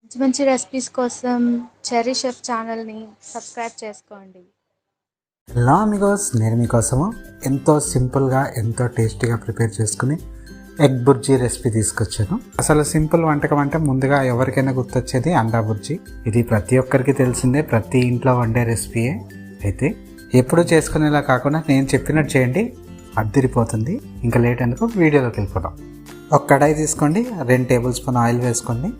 మంచి మంచి రెసిపీస్ కోసం చెర్రీ షెఫ్ ఛానల్ని సబ్స్క్రైబ్ చేసుకోండి. హలో అమిగోస్, నేను మీకోసము ఎంతో సింపుల్గా ఎంతో టేస్టీగా ప్రిపేర్ చేసుకుని ఎగ్ బుర్జీ రెసిపీ తీసుకొచ్చాను. అసలు సింపుల్ వంటకం అంటే ముందుగా ఎవరికైనా గుర్తొచ్చేది అండా బుర్జీ. ఇది ప్రతి ఒక్కరికి తెలిసిందే, ప్రతి ఇంట్లో వండే రెసిపీయే. అయితే ఎప్పుడు చేసుకునేలా కాకుండా నేను చెప్పినట్టు చేయండి, అద్దిరిపోతుంది. ఇంకా లేట్ ఎందుకు, వీడియోలోకి వెళ్ళిపోతాం. ఒక కడాయి తీసుకోండి, 2 టేబుల్ స్పూన్ ఆయిల్ వేసుకోండి.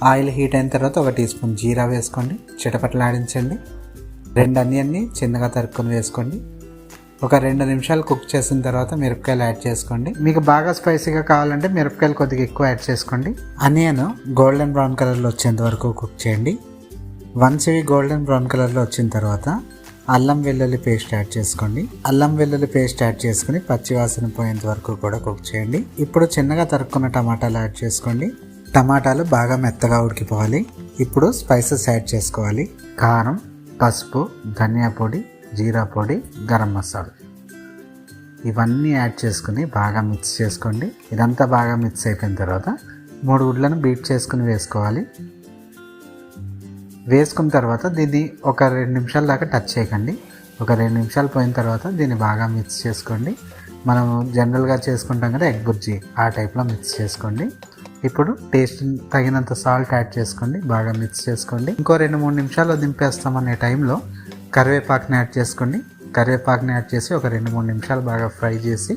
ఆయిల్ హీట్ అయిన తర్వాత 1 టీ స్పూన్ జీరా వేసుకోండి, చిటపటలాడించండి. 2 ఆనియన్ని చిన్నగా తరుక్కొని వేసుకోండి. ఒక 2 నిమిషాలు కుక్ చేసిన తర్వాత మిరపకాయలు యాడ్ చేసుకోండి. మీకు బాగా స్పైసీగా కావాలంటే మిరపకాయలు కొద్దిగా ఎక్కువ యాడ్ చేసుకోండి. ఆనియన్ గోల్డెన్ బ్రౌన్ కలర్లో వచ్చేంత వరకు కుక్ చేయండి. వన్స్ ఇవి గోల్డెన్ బ్రౌన్ కలర్లో వచ్చిన తర్వాత అల్లం వెల్లుల్లి పేస్ట్ యాడ్ చేసుకోండి. అల్లం వెల్లుల్లి పేస్ట్ యాడ్ చేసుకుని పచ్చివాసన పోయేంత వరకు కూడా కుక్ చేయండి. ఇప్పుడు చిన్నగా తరుక్కున్న టమాటాలు యాడ్ చేసుకోండి. టమాటాలు బాగా మెత్తగా ఉడికిపోవాలి. ఇప్పుడు స్పైసెస్ యాడ్ చేసుకోవాలి. కారం, పసుపు, ధనియా పొడి, జీరా పొడి, గరం మసాలా ఇవన్నీ యాడ్ చేసుకుని బాగా మిక్స్ చేసుకోండి. ఇదంతా బాగా మిక్స్ అయిపోయిన తర్వాత 3 గుడ్లను బీట్ చేసుకుని వేసుకోవాలి. వేసుకున్న తర్వాత దీన్ని ఒక 2 నిమిషాల దాకా టచ్ చేయకండి. ఒక 2 నిమిషాలు పోయిన తర్వాత దీన్ని బాగా మిక్స్ చేసుకోండి. మనం జనరల్గా చేసుకుంటాం కదా ఎగ్ బుర్జీ, ఆ టైప్లో మిక్స్ చేసుకోండి. ఇప్పుడు టేస్ట్ తగినంత సాల్ట్ యాడ్ చేసుకోండి, బాగా మిక్స్ చేసుకోండి. ఇంకో 2-3 నిమిషాల్లో దింపేస్తామనే టైంలో కరివేపాకుని యాడ్ చేసుకోండి. కరివేపాకుని యాడ్ చేసి ఒక 2-3 నిమిషాలు బాగా ఫ్రై చేసి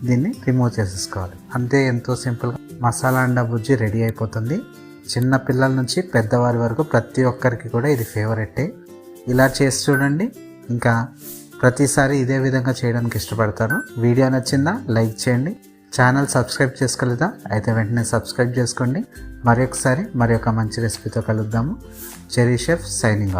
దీన్ని రిమూవ్ చేసేసుకోవాలి. అంతే, ఎంతో సింపుల్గా మసాలా అండా బుర్జీ రెడీ అయిపోతుంది. చిన్న పిల్లల నుంచి పెద్దవారి వరకు ప్రతి ఒక్కరికి కూడా ఇది ఫేవరెటే. ఇలా చేసి చూడండి, ఇంకా ప్రతిసారి ఇదే విధంగా చేయడానికి ఇష్టపడతాను. వీడియో నచ్చిందా? లైక్ చేయండి. ఛానల్ సబ్స్క్రైబ్ చేసుకోలేదా? అయితే వెంటనే సబ్స్క్రైబ్ చేసుకోండి. మరొక మంచి రెసిపీతో కలుద్దాము. Cherry chef signing off.